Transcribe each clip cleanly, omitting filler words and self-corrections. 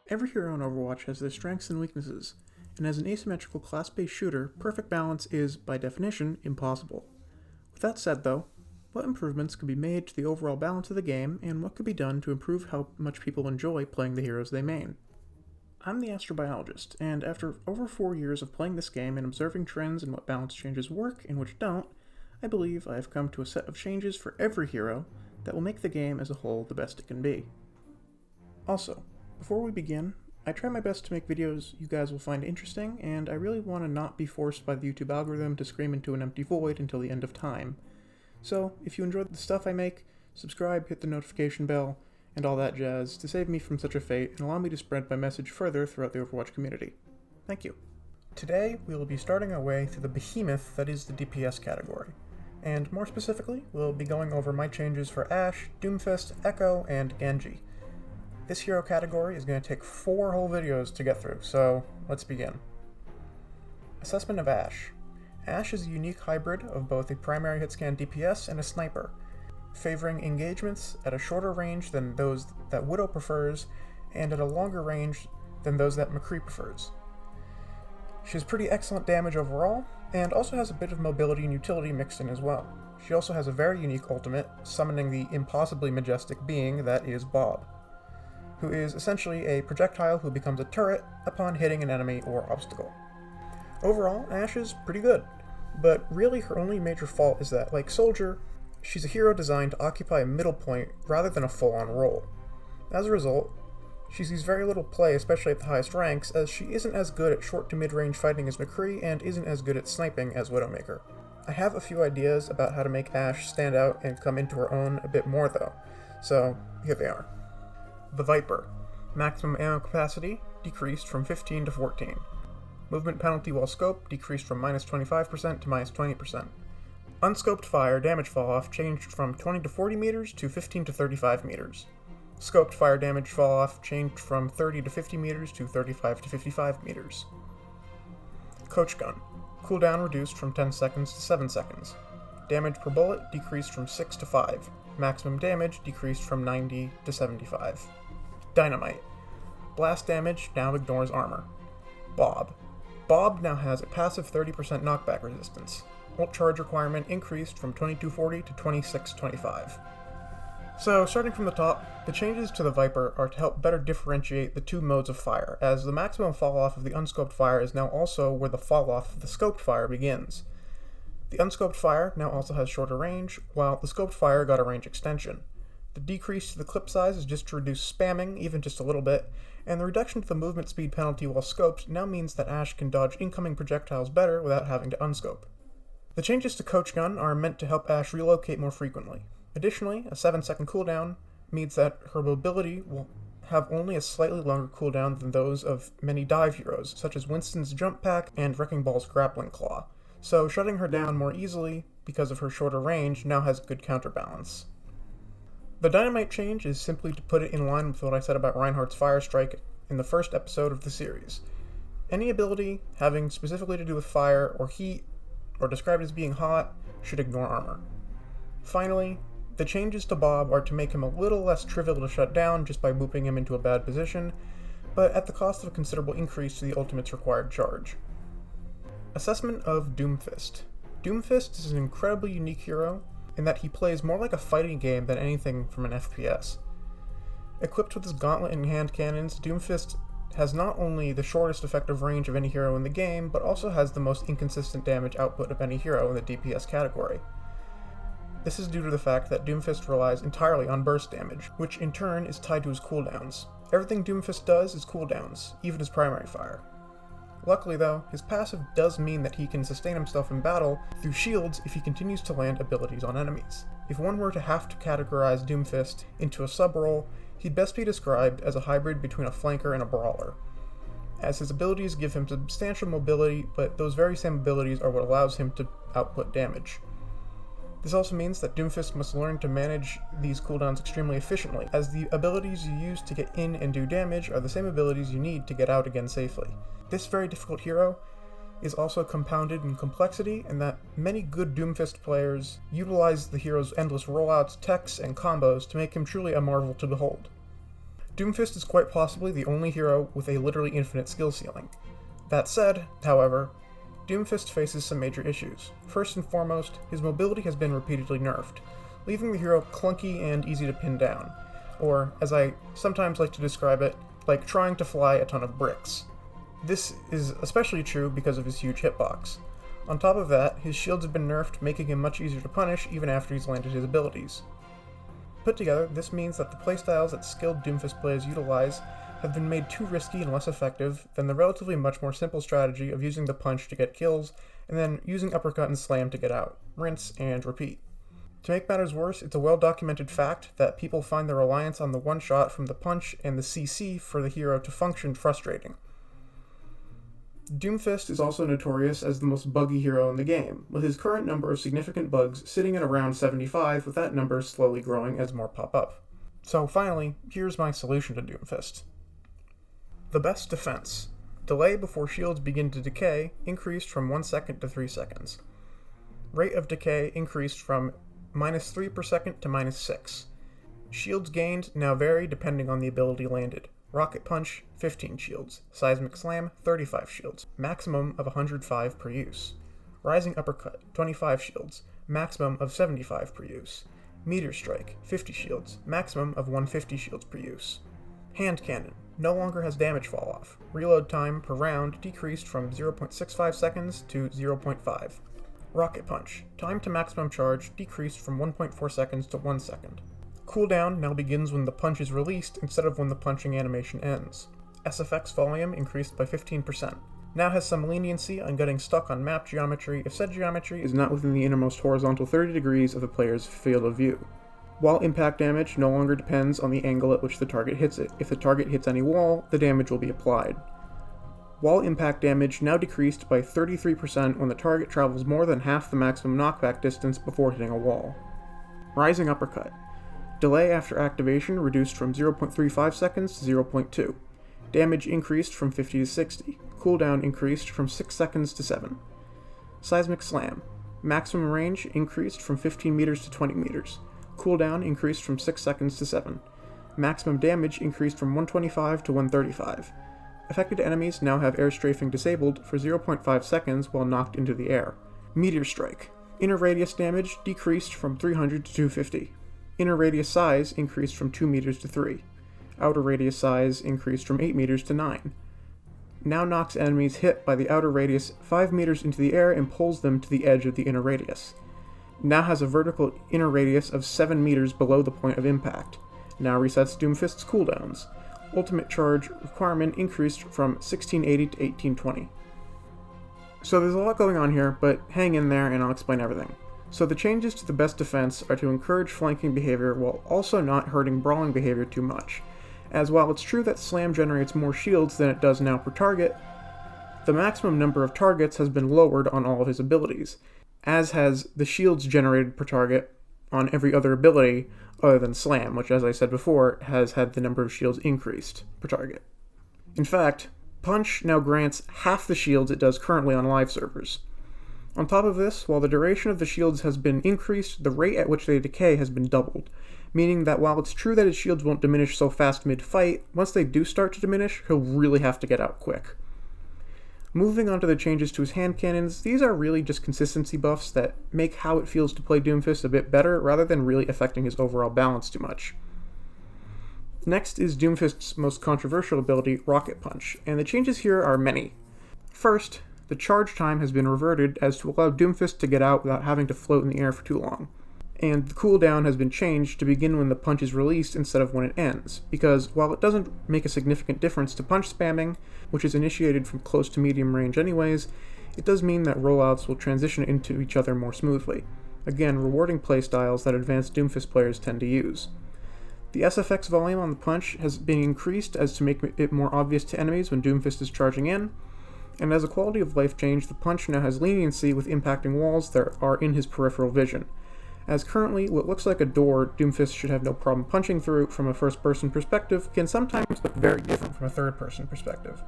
Every hero in Overwatch has their strengths and weaknesses, and as an asymmetrical class-based shooter, perfect balance is, by definition, impossible. With that said though, what improvements could be made to the overall balance of the game, and what could be done to improve how much people enjoy playing the heroes they main? I'm the astrobiologist, and after over 4 years of playing this game and observing trends in what balance changes work and which don't, I believe I have come to a set of changes for every hero that will make the game as a whole the best it can be. Also, before we begin, I try my best to make videos you guys will find interesting, and I really want to not be forced by the YouTube algorithm to scream into an empty void until the end of time. So, if you enjoy the stuff I make, subscribe, hit the notification bell, and all that jazz to save me from such a fate and allow me to spread my message further throughout the Overwatch community. Thank you. Today, we will be starting our way through the behemoth that is the DPS category. And more specifically, we'll be going over my changes for Ashe, Doomfist, Echo, and Genji. This hero category is going to take 4 whole videos to get through, so let's begin. Assessment of Ashe. Ashe is a unique hybrid of both a primary hitscan DPS and a sniper, favoring engagements at a shorter range than those that Widow prefers, and at a longer range than those that McCree prefers. She has pretty excellent damage overall, and also has a bit of mobility and utility mixed in as well. She also has a very unique ultimate, summoning the impossibly majestic being that is Bob, who is essentially a projectile who becomes a turret upon hitting an enemy or obstacle. Overall, Ashe is pretty good, but really her only major fault is that, like Soldier, she's a hero designed to occupy a middle point rather than a full-on role. As a result, she sees very little play, especially at the highest ranks, as she isn't as good at short to mid-range fighting as McCree and isn't as good at sniping as Widowmaker. I have a few ideas about how to make Ashe stand out and come into her own a bit more though, so here they are. The Viper. Maximum ammo capacity decreased from 15 to 14. Movement penalty while scoped decreased from minus 25% to minus 20%. Unscoped fire damage falloff changed from 20 to 40 meters to 15 to 35 meters. Scoped fire damage falloff changed from 30 to 50 meters to 35 to 55 meters. Coach gun. Cooldown reduced from 10 seconds to 7 seconds. Damage per bullet decreased from 6 to 5. Maximum damage decreased from 90 to 75. Dynamite. Blast damage now ignores armor. Bob. Bob now has a passive 30% knockback resistance. Ult charge requirement increased from 2240 to 2625. So, starting from the top, the changes to the Viper are to help better differentiate the two modes of fire, as the maximum fall-off of the unscoped fire is now also where the fall-off of the scoped fire begins. The unscoped fire now also has shorter range, while the scoped fire got a range extension. The decrease to the clip size is just to reduce spamming, even just a little bit, and the reduction to the movement speed penalty while scoped now means that Ashe can dodge incoming projectiles better without having to unscope. The changes to Coach Gun are meant to help Ashe relocate more frequently. Additionally, a 7-second cooldown means that her mobility will have only a slightly longer cooldown than those of many dive heroes, such as Winston's Jump Pack and Wrecking Ball's Grappling Claw, so shutting her down more easily because of her shorter range now has good counterbalance. The Dynamite change is simply to put it in line with what I said about Reinhardt's Fire Strike in the first episode of the series. Any ability having specifically to do with fire or heat, or described as being hot, should ignore armor. Finally, the changes to Bob are to make him a little less trivial to shut down just by booping him into a bad position, but at the cost of a considerable increase to the ultimate's required charge. Assessment of Doomfist. Doomfist is an incredibly unique hero in that he plays more like a fighting game than anything from an FPS. Equipped with his gauntlet and hand cannons, Doomfist has not only the shortest effective range of any hero in the game, but also has the most inconsistent damage output of any hero in the DPS category. This is due to the fact that Doomfist relies entirely on burst damage, which in turn is tied to his cooldowns. Everything Doomfist does is cooldowns, even his primary fire. Luckily though, his passive does mean that he can sustain himself in battle through shields if he continues to land abilities on enemies. If one were to have to categorize Doomfist into a sub-role, he'd best be described as a hybrid between a flanker and a brawler, as his abilities give him substantial mobility, but those very same abilities are what allows him to output damage. This also means that Doomfist must learn to manage these cooldowns extremely efficiently, as the abilities you use to get in and do damage are the same abilities you need to get out again safely. This very difficult hero is also compounded in complexity in that many good Doomfist players utilize the hero's endless rollouts, techs, and combos to make him truly a marvel to behold. Doomfist is quite possibly the only hero with a literally infinite skill ceiling. That said, however, Doomfist faces some major issues. First and foremost, his mobility has been repeatedly nerfed, leaving the hero clunky and easy to pin down, or, as I sometimes like to describe it, like trying to fly a ton of bricks. This is especially true because of his huge hitbox. On top of that, his shields have been nerfed, making him much easier to punish even after he's landed his abilities. Put together, this means that the playstyles that skilled Doomfist players utilize have been made too risky and less effective than the relatively much more simple strategy of using the punch to get kills, and then using uppercut and slam to get out, rinse, and repeat. To make matters worse, it's a well-documented fact that people find the reliance on the one-shot from the punch and the CC for the hero to function frustrating. Doomfist is also notorious as the most buggy hero in the game, with his current number of significant bugs sitting at around 75, with that number slowly growing as more pop up. So finally, here's my solution to Doomfist. The best defense. Delay before shields begin to decay increased from 1 second to 3 seconds. Rate of decay increased from -3 per second to -6. Shields gained now vary depending on the ability landed. Rocket Punch, 15 shields. Seismic Slam, 35 shields. Maximum of 105 per use. Rising Uppercut, 25 shields. Maximum of 75 per use. Meteor Strike, 50 shields. Maximum of 150 shields per use. Hand Cannon, no longer has damage fall off. Reload time per round decreased from 0.65 seconds to 0.5. Rocket Punch, time to maximum charge decreased from 1.4 seconds to 1 second. Cooldown now begins when the punch is released instead of when the punching animation ends. SFX volume increased by 15%. Now has some leniency on getting stuck on map geometry if said geometry is not within the innermost horizontal 30 degrees of the player's field of view. While impact damage no longer depends on the angle at which the target hits it. If the target hits any wall, the damage will be applied. Wall impact damage now decreased by 33% when the target travels more than half the maximum knockback distance before hitting a wall. Rising Uppercut. Delay after activation reduced from 0.35 seconds to 0.2. Damage increased from 50 to 60. Cooldown increased from 6 seconds to 7. Seismic Slam. Maximum range increased from 15 meters to 20 meters. Cooldown increased from 6 seconds to 7. Maximum damage increased from 125 to 135. Affected enemies now have air strafing disabled for 0.5 seconds while knocked into the air. Meteor Strike. Inner radius damage decreased from 300 to 250. Inner radius size increased from 2 meters to 3. Outer radius size increased from 8 meters to 9. Now knocks enemies hit by the outer radius 5 meters into the air and pulls them to the edge of the inner radius. Now has a vertical inner radius of 7 meters below the point of impact. Now resets Doomfist's cooldowns. Ultimate charge requirement increased from 1680 to 1820. So there's a lot going on here, but hang in there and I'll explain everything. So the changes to the best defense are to encourage flanking behavior while also not hurting brawling behavior too much, as while it's true that Slam generates more shields than it does now per target, the maximum number of targets has been lowered on all of his abilities, as has the shields generated per target on every other ability other than Slam, which, as I said before, has had the number of shields increased per target. In fact, Punch now grants half the shields it does currently on live servers. On top of this, while the duration of the shields has been increased, the rate at which they decay has been doubled, meaning that while it's true that his shields won't diminish so fast mid-fight, once they do start to diminish, he'll really have to get out quick. Moving on to the changes to his hand cannons, these are really just consistency buffs that make how it feels to play Doomfist a bit better, rather than really affecting his overall balance too much. Next is Doomfist's most controversial ability, Rocket Punch, and the changes here are many. First, the charge time has been reverted as to allow Doomfist to get out without having to float in the air for too long. And the cooldown has been changed to begin when the punch is released instead of when it ends, because while it doesn't make a significant difference to punch spamming, which is initiated from close to medium range anyways, it does mean that rollouts will transition into each other more smoothly, again rewarding playstyles that advanced Doomfist players tend to use. The SFX volume on the punch has been increased as to make it more obvious to enemies when Doomfist is charging in, and as a quality of life change, the punch now has leniency with impacting walls that are in his peripheral vision. As currently, what looks like a door Doomfist should have no problem punching through from a first-person perspective can sometimes look very different from a third-person perspective,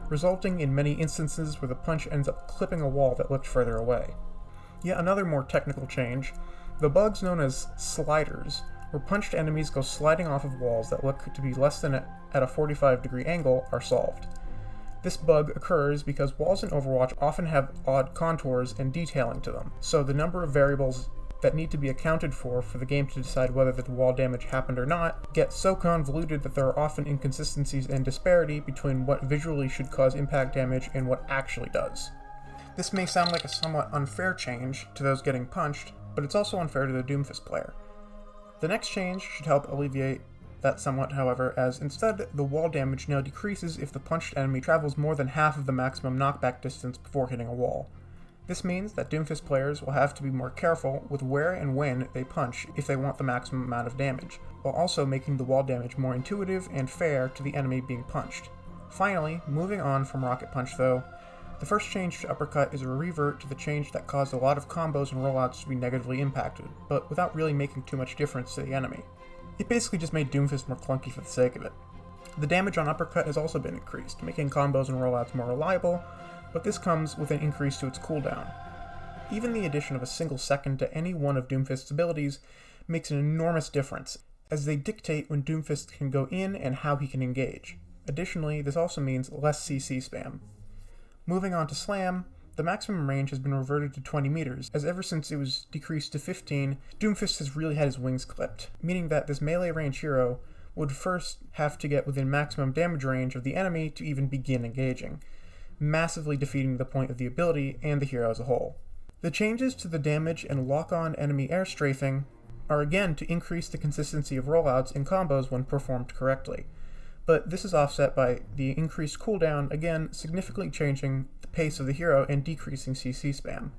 resulting in many instances where the punch ends up clipping a wall that looked further away. Yet another more technical change, the bugs known as sliders where punched enemies go sliding off of walls that look to be less than at a 45-degree angle, are solved. This bug occurs because walls in Overwatch often have odd contours and detailing to them, so the number of variables that need to be accounted for the game to decide whether the wall damage happened or not get so convoluted that there are often inconsistencies and disparity between what visually should cause impact damage and what actually does. This may sound like a somewhat unfair change to those getting punched, but it's also unfair to the Doomfist player. The next change should help alleviate that somewhat, however, as instead the wall damage now decreases if the punched enemy travels more than half of the maximum knockback distance before hitting a wall. This means that Doomfist players will have to be more careful with where and when they punch if they want the maximum amount of damage, while also making the wall damage more intuitive and fair to the enemy being punched. Finally, moving on from Rocket Punch though, the first change to Uppercut is a revert to the change that caused a lot of combos and rollouts to be negatively impacted, but without really making too much difference to the enemy. It basically just made Doomfist more clunky for the sake of it. The damage on Uppercut has also been increased, making combos and rollouts more reliable, but this comes with an increase to its cooldown. Even the addition of a single second to any one of Doomfist's abilities makes an enormous difference, as they dictate when Doomfist can go in and how he can engage. Additionally, this also means less CC spam. Moving on to Slam, the maximum range has been reverted to 20 meters, as ever since it was decreased to 15, Doomfist has really had his wings clipped, meaning that this melee range hero would first have to get within maximum damage range of the enemy to even begin engaging, massively defeating the point of the ability and the hero as a whole. The changes to the damage and lock-on enemy air strafing are again to increase the consistency of rollouts and combos when performed correctly, but this is offset by the increased cooldown, again significantly changing the pace of the hero and decreasing CC spam.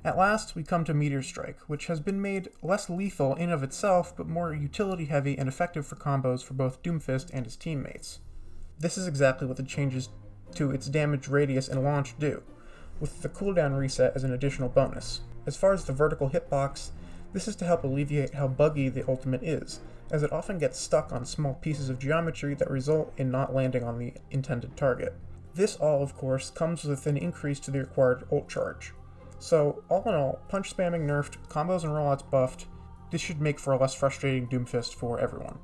At last, we come to Meteor Strike, which has been made less lethal in of itself, but more utility-heavy and effective for combos for both Doomfist and his teammates. This is exactly what the changes to its damage radius and launch do, with the cooldown reset as an additional bonus. As far as the vertical hitbox, this is to help alleviate how buggy the ultimate is, as it often gets stuck on small pieces of geometry that result in not landing on the intended target. This all, of course, comes with an increase to the required ult charge. So, all in all, punch spamming nerfed, combos and rollouts buffed, this should make for a less frustrating Doomfist for everyone.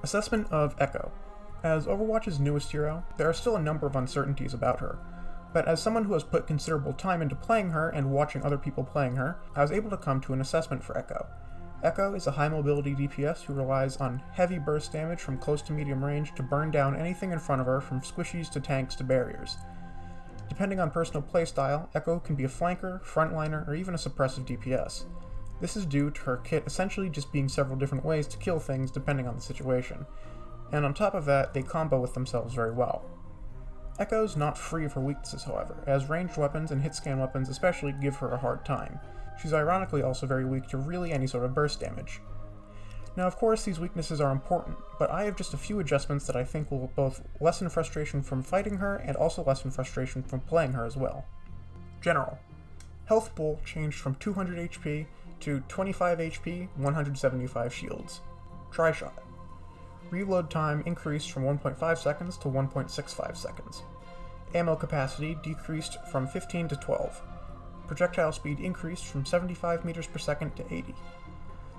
Assessment of Echo. As Overwatch's newest hero, there are still a number of uncertainties about her, but as someone who has put considerable time into playing her and watching other people playing her, I was able to come to an assessment for Echo. Echo is a high-mobility DPS who relies on heavy burst damage from close to medium range to burn down anything in front of her, from squishies to tanks to barriers. Depending on personal playstyle, Echo can be a flanker, frontliner, or even a suppressive DPS. This is due to her kit essentially just being several different ways to kill things depending on the situation, and on top of that, they combo with themselves very well. Echo's not free of her weaknesses, however, as ranged weapons and hit-scan weapons especially give her a hard time. She's ironically also very weak to really any sort of burst damage. Now, of course, these weaknesses are important, but I have just a few adjustments that I think will both lessen frustration from fighting her and also lessen frustration from playing her as well. General. Health pool changed from 200 HP to 25 HP, 175 shields. Tri-shot. Reload time increased from 1.5 seconds to 1.65 seconds. Ammo capacity decreased from 15 to 12. Projectile speed increased from 75 meters per second to 80.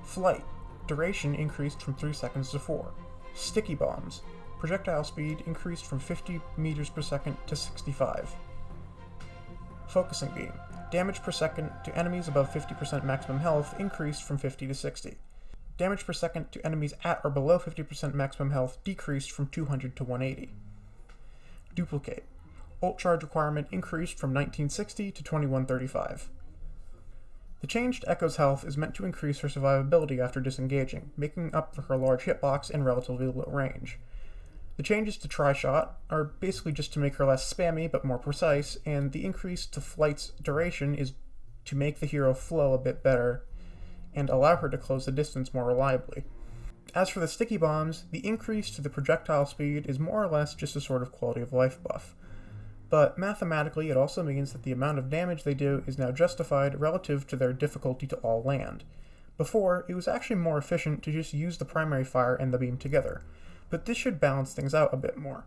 Flight. Duration increased from 3 seconds to 4. Sticky bombs. Projectile speed increased from 50 meters per second to 65. Focusing beam. Damage per second to enemies above 50% maximum health increased from 50 to 60. Damage per second to enemies at or below 50% maximum health decreased from 200 to 180. Duplicate. Ult charge requirement increased from 1960 to 2135. The change to Echo's health is meant to increase her survivability after disengaging, making up for her large hitbox and relatively low range. The changes to Tri-shot are basically just to make her less spammy but more precise, and the increase to Flight's duration is to make the hero flow a bit better and allow her to close the distance more reliably. As for the sticky bombs, the increase to the projectile speed is more or less just a sort of quality of life buff. But mathematically, it also means that the amount of damage they do is now justified relative to their difficulty to all land. Before, it was actually more efficient to just use the primary fire and the beam together, but this should balance things out a bit more.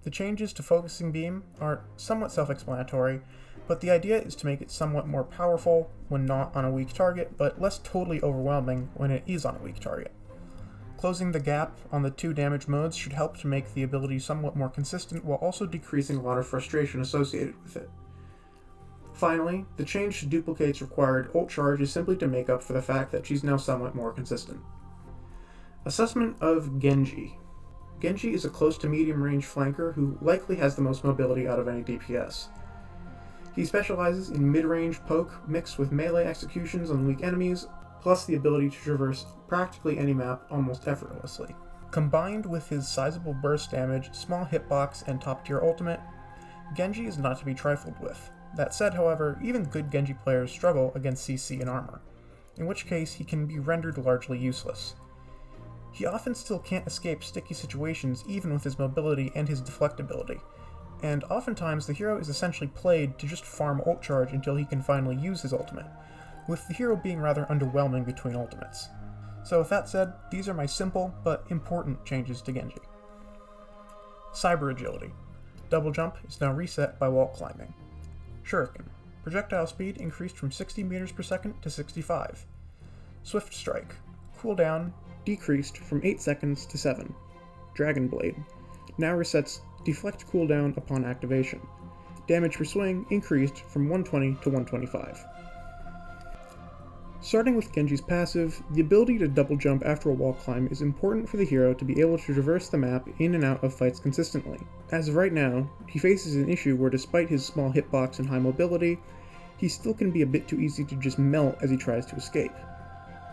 The changes to Focusing Beam are somewhat self-explanatory, but the idea is to make it somewhat more powerful when not on a weak target, but less totally overwhelming when it is on a weak target. Closing the gap on the two damage modes should help to make the ability somewhat more consistent while also decreasing a lot of frustration associated with it. Finally, the change to Duplicate's required ult charge is simply to make up for the fact that she's now somewhat more consistent. Assessment of Genji. Genji is a close to medium range flanker who likely has the most mobility out of any DPS. He specializes in mid-range poke mixed with melee executions on weak enemies, plus the ability to traverse practically any map almost effortlessly. Combined with his sizable burst damage, small hitbox, and top-tier ultimate, Genji is not to be trifled with. That said, however, even good Genji players struggle against CC and armor, in which case he can be rendered largely useless. He often still can't escape sticky situations even with his mobility and his deflectability, and oftentimes the hero is essentially played to just farm ult charge until he can finally use his ultimate, with the hero being rather underwhelming between ultimates. So with that said, these are my simple but important changes to Genji. Cyber Agility. Double jump is now reset by wall climbing. Shuriken. Projectile speed increased from 60 meters per second to 65. Swift Strike. Cooldown decreased from 8 seconds to 7. Dragon Blade. Now resets deflect cooldown upon activation. Damage per swing increased from 120 to 125. Starting with Genji's passive, the ability to double jump after a wall climb is important for the hero to be able to traverse the map in and out of fights consistently. As of right now, he faces an issue where despite his small hitbox and high mobility, he still can be a bit too easy to just melt as he tries to escape.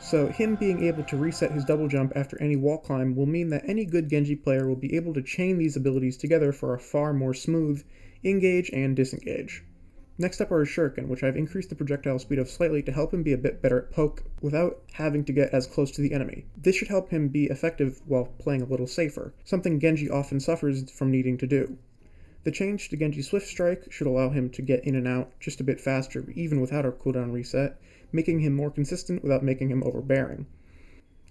So him being able to reset his double jump after any wall climb will mean that any good Genji player will be able to chain these abilities together for a far more smooth engage and disengage. Next up are his Shuriken, which I've increased the projectile speed of slightly to help him be a bit better at poke without having to get as close to the enemy. This should help him be effective while playing a little safer, something Genji often suffers from needing to do. The change to Genji's Swift Strike should allow him to get in and out just a bit faster even without a cooldown reset, making him more consistent without making him overbearing.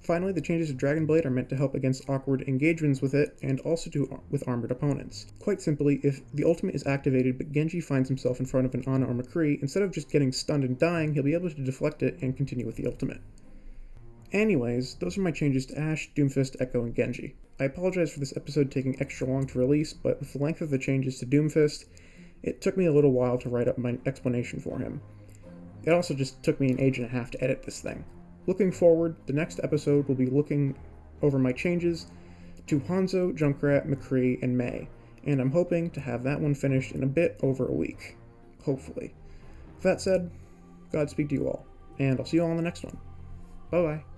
Finally, the changes to Dragon Blade are meant to help against awkward engagements with it, and also with armored opponents. Quite simply, if the ultimate is activated but Genji finds himself in front of an Ana or McCree, instead of just getting stunned and dying, he'll be able to deflect it and continue with the ultimate. Anyways, those are my changes to Ashe, Doomfist, Echo, and Genji. I apologize for this episode taking extra long to release, but with the length of the changes to Doomfist, it took me a little while to write up my explanation for him. It also just took me an age and a half to edit this thing. Looking forward, the next episode will be looking over my changes to Hanzo, Junkrat, McCree, and Mei, and I'm hoping to have that one finished in a bit over a week. Hopefully. With that said, Godspeed to you all, and I'll see you all on the next one. Bye-bye.